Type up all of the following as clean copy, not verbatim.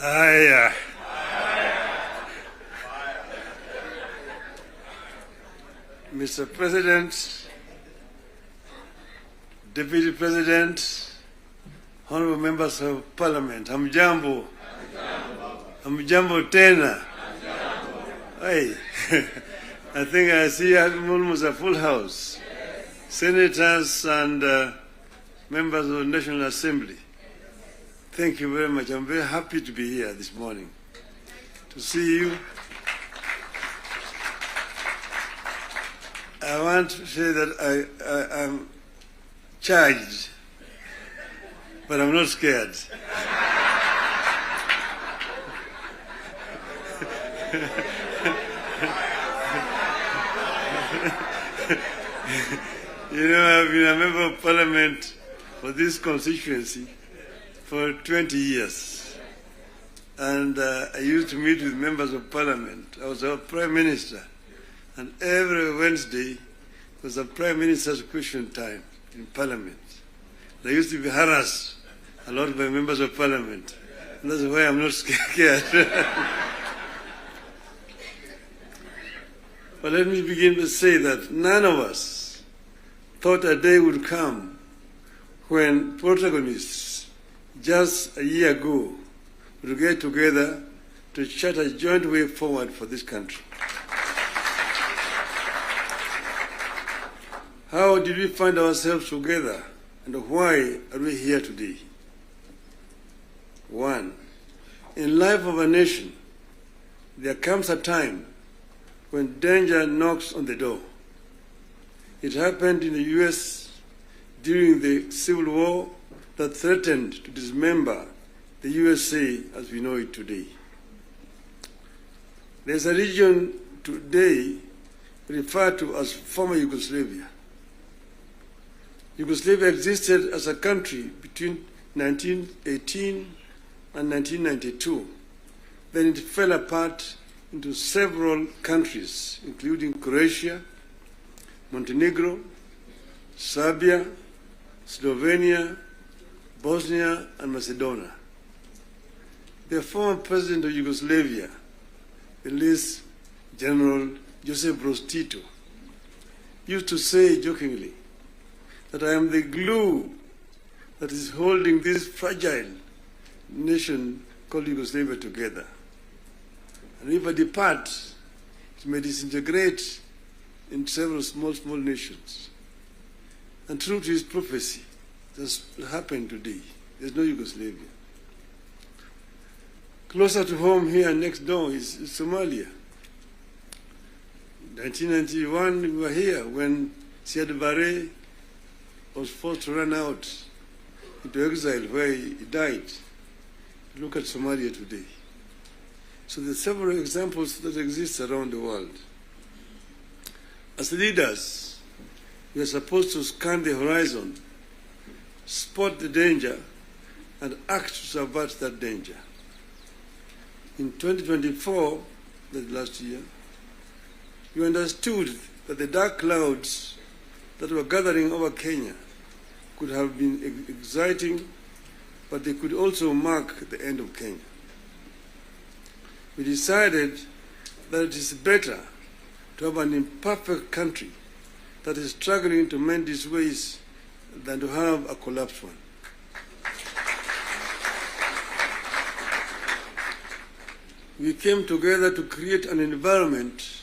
Haya. Mr. President, Deputy President, honorable members of Parliament, hamjambo. Hamjambo tena. Hey, I think I see almost a full house. Senators and members of the National Assembly. Thank you very much. I'm very happy to be here this morning to see you. I want to say that I'm charged, but I'm not scared. You know, I've been a member of Parliament for this constituency for 20 years. And I used to meet with members of Parliament. I was a Prime Minister. And every Wednesday was a Prime Minister's question time in Parliament. And I used to be harassed a lot by members of Parliament. And that's why I'm not scared. But let me begin to say that none of us thought a day would come when protagonists just a year ago would get together to chart a joint way forward for this country. How did we find ourselves together, and why are we here today? One, in life of a nation, there comes a time when danger knocks on the door. It happened in the US during the Civil War that threatened to dismember the USA as we know it today. There's a region today referred to as former Yugoslavia. Yugoslavia existed as a country between 1918 and 1992. Then it fell apart into several countries, including Croatia, Montenegro, Serbia, Slovenia, Bosnia, and Macedonia. The former president of Yugoslavia, the late General Josip Broz Tito, used to say jokingly that I am the glue that is holding this fragile nation called Yugoslavia together. And if I depart, it may disintegrate in several small nations. And true to his prophecy, that's happened today. There's no Yugoslavia. Closer to home here next door is Somalia. In 1991, we were here when Siad Barre was forced to run out into exile where he died. Look at Somalia today. So there are several examples that exist around the world. As leaders, we are supposed to scan the horizon, spot the danger, and act to subvert that danger. In 2024, that last year, we understood that the dark clouds that were gathering over Kenya could have been exciting, but they could also mark the end of Kenya. We decided that it is better to have an imperfect country that is struggling to mend its ways than to have a collapsed one. We came together to create an environment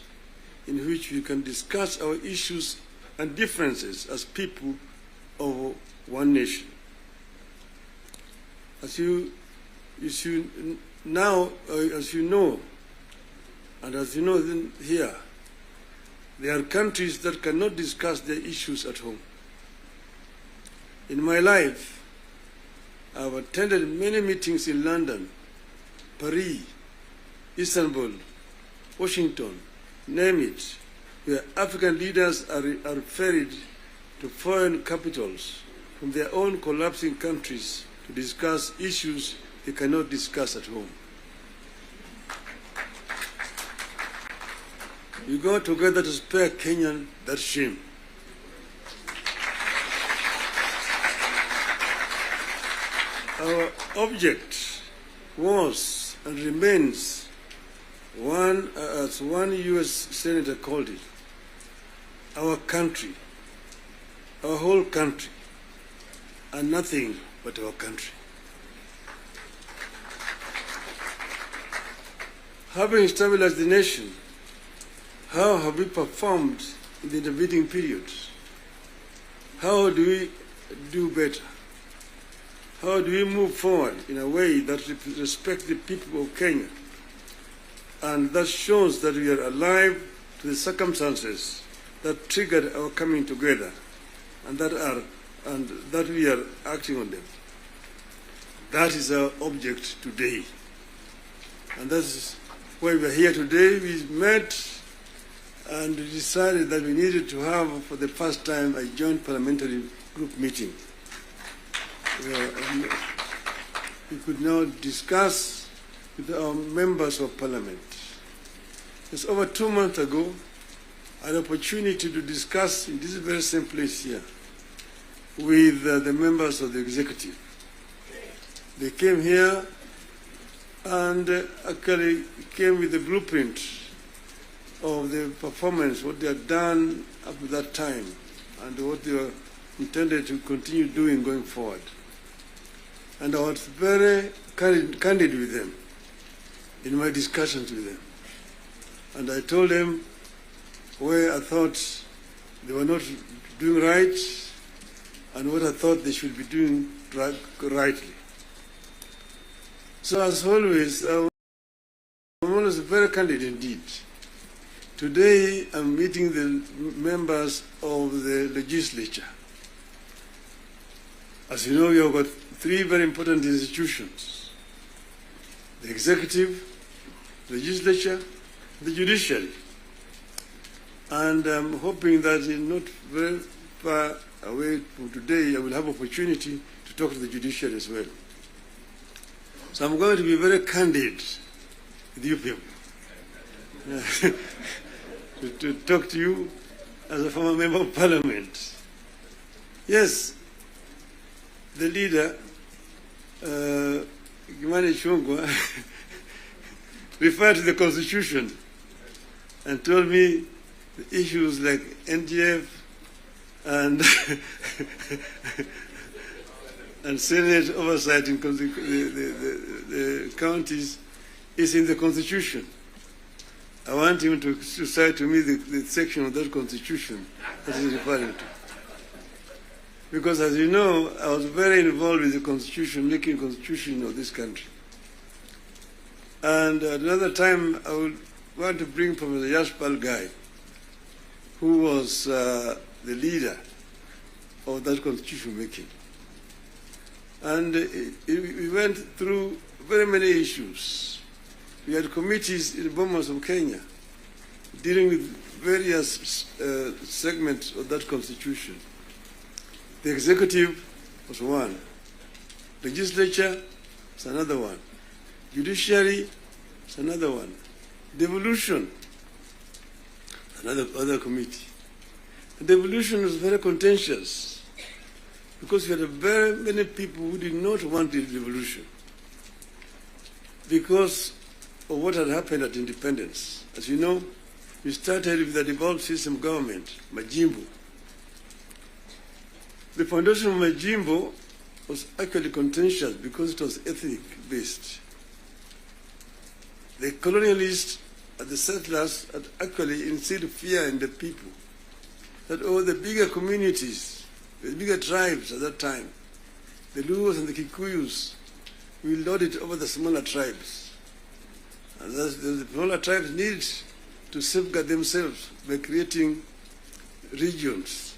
in which we can discuss our issues and differences as people of one nation. As you know, and as you know here, there are countries that cannot discuss their issues at home. In my life, I've attended many meetings in London, Paris, Istanbul, Washington, name it, where African leaders are ferried to foreign capitals from their own collapsing countries to discuss issues they cannot discuss at home. We go together to spare Kenyan that shame. Our object was and remains one, as one U.S. Senator called it, our country, our whole country, and nothing but our country. Having stabilized the nation, how have we performed in the intervening periods? How do we do better? How do we move forward in a way that respects the people of Kenya and that shows that we are alive to the circumstances that triggered our coming together and that we are acting on them? That is our object today. And that's why we are here today. We met and decided that we needed to have, for the first time, a joint parliamentary group meeting. We could now discuss with our members of parliament. It's over 2 months ago, I had an opportunity to discuss in this very same place here with the members of the executive. They came here and actually came with the blueprint of the performance, what they had done up to that time, and what they were intended to continue doing going forward. And I was very candid with them in my discussions with them. And I told them where I thought they were not doing right and what I thought they should be doing rightly. So as always, I'm always very candid indeed. Today I'm meeting the members of the legislature. As you know, we have got 3 very important institutions: the executive, the legislature, the judiciary. And I'm hoping that in not very far away from today, I will have opportunity to talk to the judiciary as well. So I'm going to be very candid with you people. to talk to you as a former member of parliament. Yes, the leader, Kimani Ichung'wah, referred to the Constitution and told me the issues like NGF and and Senate oversight in the counties is in the Constitution. I want him to cite to me the section of that Constitution that he's referring to. Because as you know, I was very involved with the Constitution, making Constitution of this country. And at another time, I would want to bring Professor Yashpal Gai, who was the leader of that Constitution making. And we went through very many issues. We had committees in the Bomas of Kenya dealing with various segments of that Constitution. The executive was one. Legislature is another one. Judiciary is another one. Devolution, other committee. The devolution was very contentious because we had very many people who did not want the devolution because of what had happened at independence. As you know, we started with the devolved system government, Majimbo. The foundation of Majimbo was actually contentious because it was ethnic-based. The colonialists and the settlers had actually instilled fear in the people that all the bigger communities, the bigger tribes at that time, the Luos and the Kikuyus, will lord it over the smaller tribes. And thus the smaller tribes need to safeguard themselves by creating regions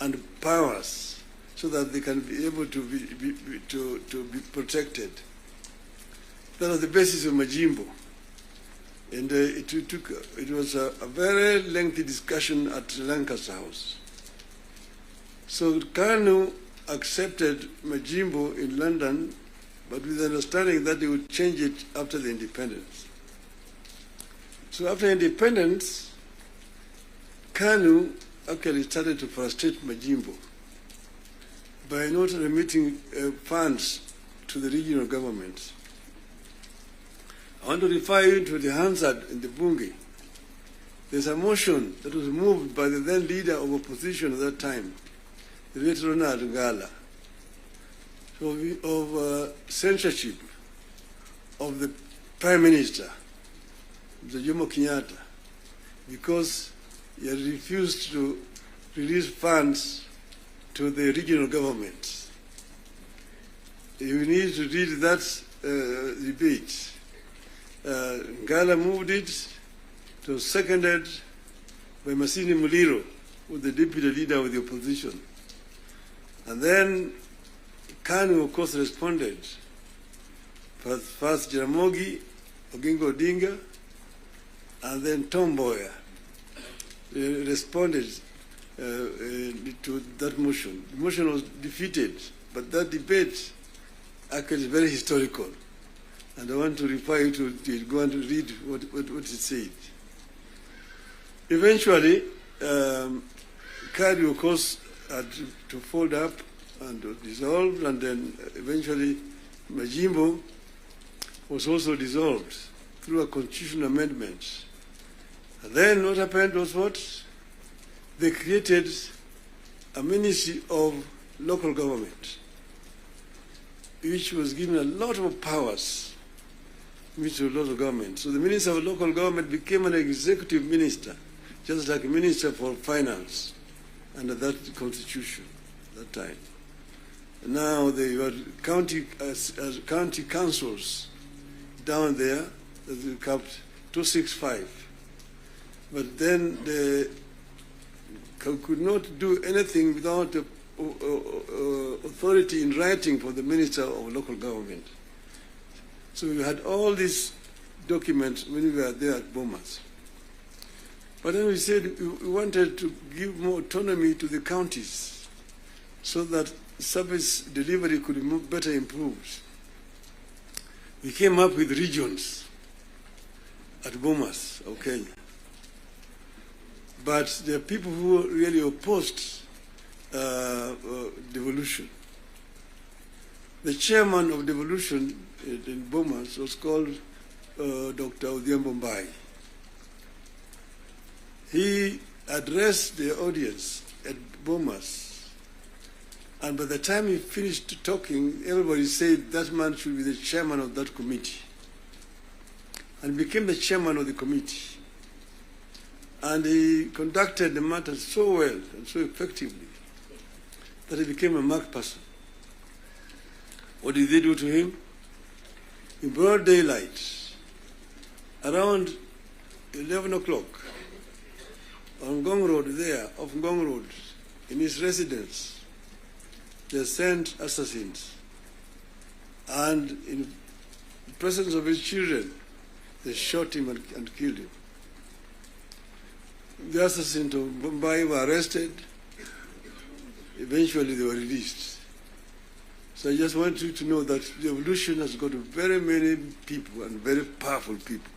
and powers so that they can be able to be protected. That was the basis of Majimbo. And it was a very lengthy discussion at Lancaster House. So KANU accepted Majimbo in London, but with the understanding that they would change it after the independence. So after independence, KANU actually started to frustrate Majimbo by not remitting funds to the regional government. I want to refer you to the Hansard in the Bunge. There's a motion that was moved by the then leader of opposition at that time, the late Ronald Ngala, of censorship of the Prime Minister, Mr. Jomo Kenyatta, because he had refused to release funds to the regional governments. You need to read that debate. Ngala moved it. It was seconded by Masini Muliro, who was the deputy leader of the opposition. And then KANU, of course, responded. First Jaramogi, Oginga Odinga, and then Tom Mboya responded to that motion. The motion was defeated, but that debate actually is very historical. And I want to refer you to it. Go and read what it said. Eventually, KANU, of course, had to fold up and dissolve, and then eventually Majimbo was also dissolved through a constitutional amendment. And then what happened was what? They created a Ministry of Local Government, which was given a lot of powers, Ministry of Local Government. So the Minister of Local Government became an executive minister, just like a Minister for Finance under that constitution at that time. And now they were county councils down there that we capped 265. But then they could not do anything without the authority in writing from the Minister of Local Government. So we had all these documents when we were there at Bomas. But then we said we wanted to give more autonomy to the counties so that service delivery could be better improved. We came up with regions at Bomas of Kenya. But there are people who really opposed devolution. The chairman of devolution in Bomas was called Dr. Odhiambo. He addressed the audience at Bomas, and by the time he finished talking, everybody said that man should be the chairman of that committee, and became the chairman of the committee. And he conducted the matter so well and so effectively that he became a marked person. What did they do to him? In broad daylight, around 11 o'clock, on Ngong Road there, off Ngong Road, in his residence, they sent assassins. And in the presence of his children, they shot him and killed him. The assassins of Mumbai were arrested. Eventually, they were released. So I just want you to know that the revolution has got very many people and very powerful people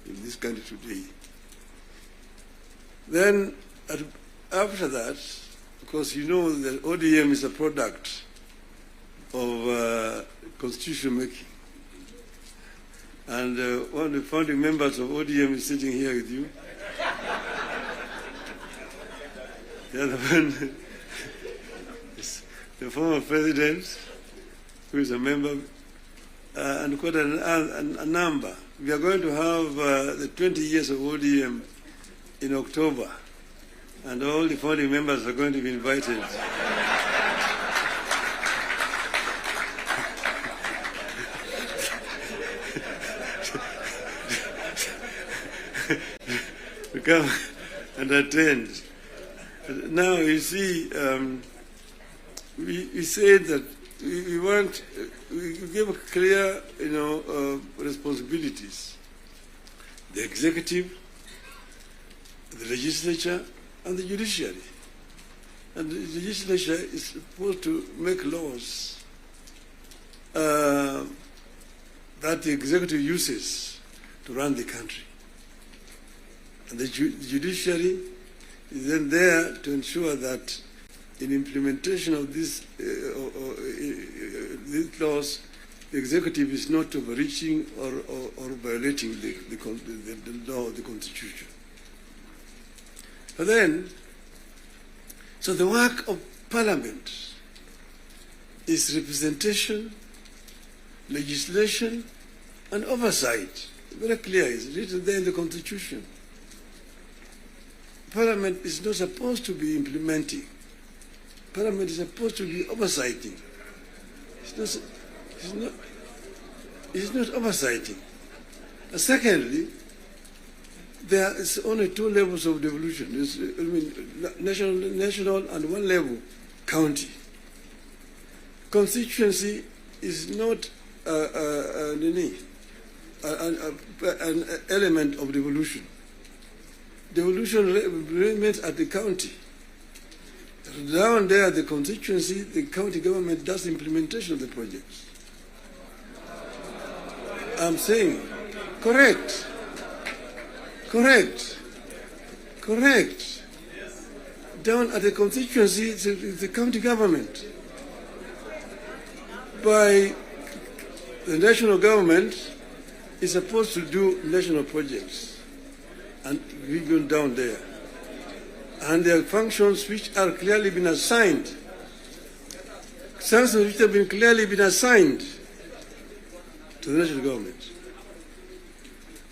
in this country today. Then, after that, of course, you know that ODM is a product of constitution making. And one of the founding members of ODM is sitting here with you. The other one is the former president, who is a member, and quite a number. We are going to have the 20 years of ODM in October, and all the founding members are going to be invited. To come and attend. Now, you see, we said that we give clear, responsibilities. The executive, the legislature, and the judiciary. And the legislature is supposed to make laws that the executive uses to run the country. And the judiciary is then there to ensure that in implementation of these laws, the executive is not overreaching or violating the law of the Constitution. But then, so the work of Parliament is representation, legislation, and oversight. Very clear, it's written there in the Constitution. Parliament is not supposed to be implementing. Parliament is supposed to be oversighting. It's not oversighting. And secondly, there is only two levels of devolution. National and one level, county. Constituency is not an element of devolution. Devolution remains at the county. Down there, the constituency, the county government does implementation of the projects. I'm saying, correct. Down at the constituency, it's the county government. By the national government is supposed to do national projects, and we go down there. And there are functions which are clearly been assigned. Functions which have been clearly been assigned to the national government.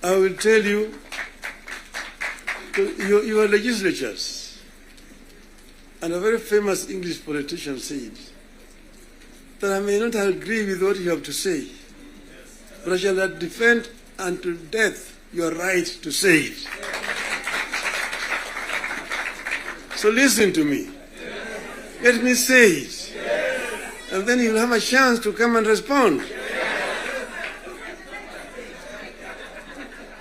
I will tell you, your legislatures, and a very famous English politician said that I may not agree with what you have to say, but I shall not defend unto death your right to say it. So listen to me. Let me say it. And then you'll have a chance to come and respond.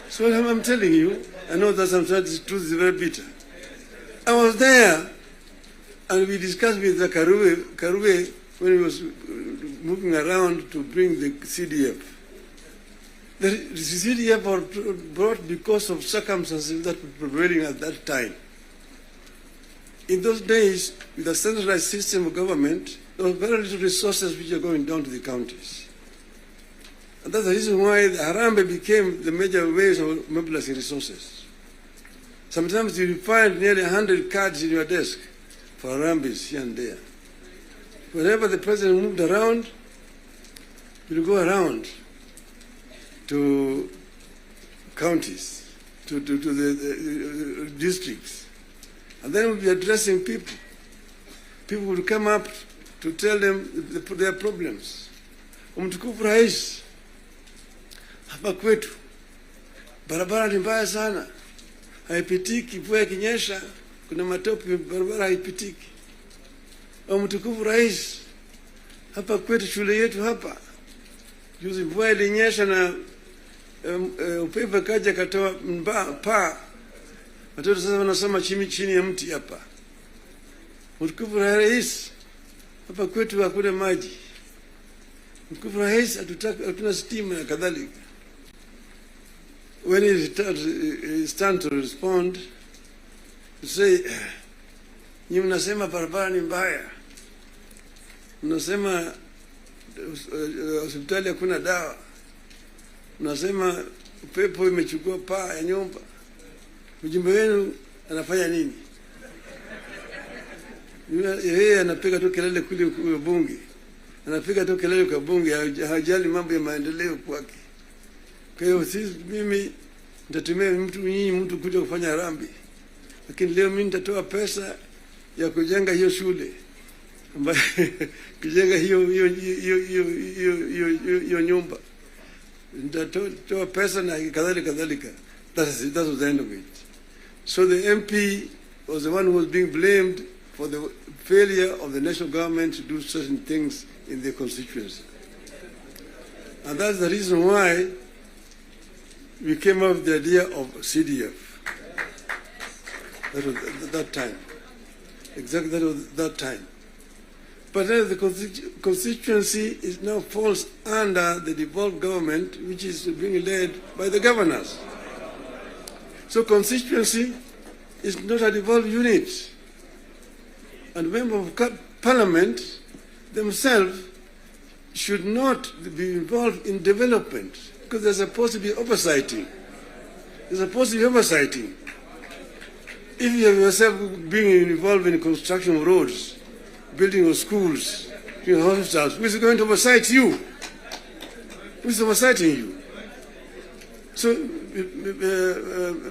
So I'm telling you, I know that sometimes the truth is very bitter. I was there, and we discussed with the Karue when he was moving around to bring the CDF. The CDF was brought because of circumstances that were prevailing at that time. In those days, with a centralized system of government, there were very little resources which are going down to the counties. And that's the reason why the Harambee became the major ways of mobilizing resources. Sometimes you find nearly 100 cards in your desk for Harambees here and there. Whenever the president moved around, you'll go around to counties, to the districts. And then we'll be addressing people. People will come up to tell them their problems. Mtukufu Rais, hapa kwetu barabara ni mbaya sana, haipitiki. Mvua ikinyesha kuna matope, barabara haipitiki. Mtukufu Rais, hapa kwetu shule yetu hapa, juzi mvua ilinyesha na upepo kaja katoa paa. Watoto sasa wanasoma chini ya mti hapa. Mtukufu Rais, hapa kwetu hakuna maji. Mtukufu Rais, hatuna stima na kadhalika. When it's time to respond, to say, nyinyi mnasema barabara ni mbaya, mnasema hospitali hakuna dawa, mnasema upepo imechukua paa ya nyumba. Mjumbe wenu anafanya nini? Yeye anapiga tu kelele kule kwa bunge. Anapiga tu kelele kwa bunge, hajali mambo ya maendeleo kwake. Kwa hiyo mimi nitatumia mtu kuja kufanya harambee. Lakini leo mimi nitatoa pesa ya kujenga hiyo shule. Ambayo kujenga hiyo nyumba. Nitatoa pesa na kadhalika. That was the end of it. So the MP was the one who was being blamed for the failure of the national government to do certain things in their constituency. And that's the reason why we came up with the idea of CDF. That was that time. Exactly that was that time. But then the constituency is now falls under the devolved government, which is being led by the governors. So constituency is not a devolved unit. And members of parliament themselves should not be involved in development because there's supposed to be oversighting. There's supposed to be oversighting. If you have yourself being involved in construction of roads, building of schools, hospitals, who is going to oversight you? Who is oversighting you? So,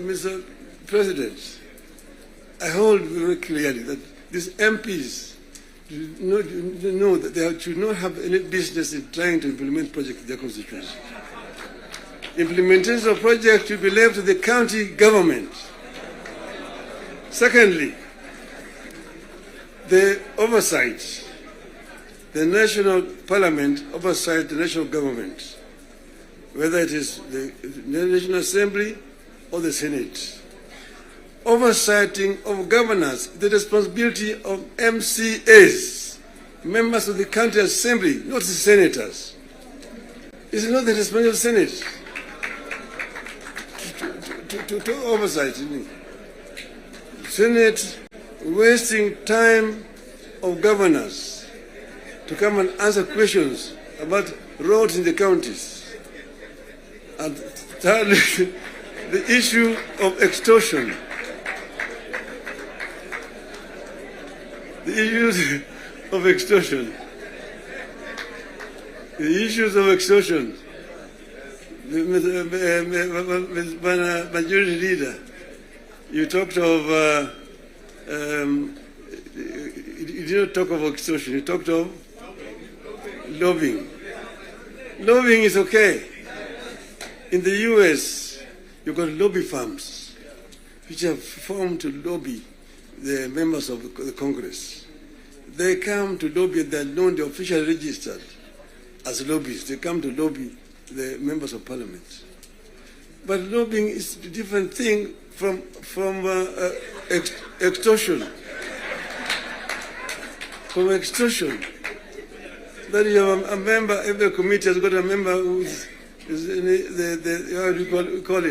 Mr. President, I hold very clearly that these MPs know that they should not have any business in trying to implement projects in their constituency. Implementation of projects should be left to the county government. Secondly, the oversight, the national parliament oversight the national government, whether it is the National Assembly or the Senate. Oversighting of governance, the responsibility of MCAs, members of the county assembly, not the senators. It's not the responsibility of the Senate to oversight. Senate wasting time of governors to come and answer questions about roads in the counties. And thirdly, the issue of extortion. The issues of extortion. The issues of extortion. Majority Leader, you talked of, you did not talk of extortion, you talked of lobbying. Lobbying is okay. In the US, you've got lobby firms which are formed to lobby the members of the Congress. They come to lobby, they're known, they're officially registered as lobbyists. They come to lobby the members of parliament. But lobbying is a different thing from extortion. From extortion. That you have a member, every committee has got a member who is how do you call it?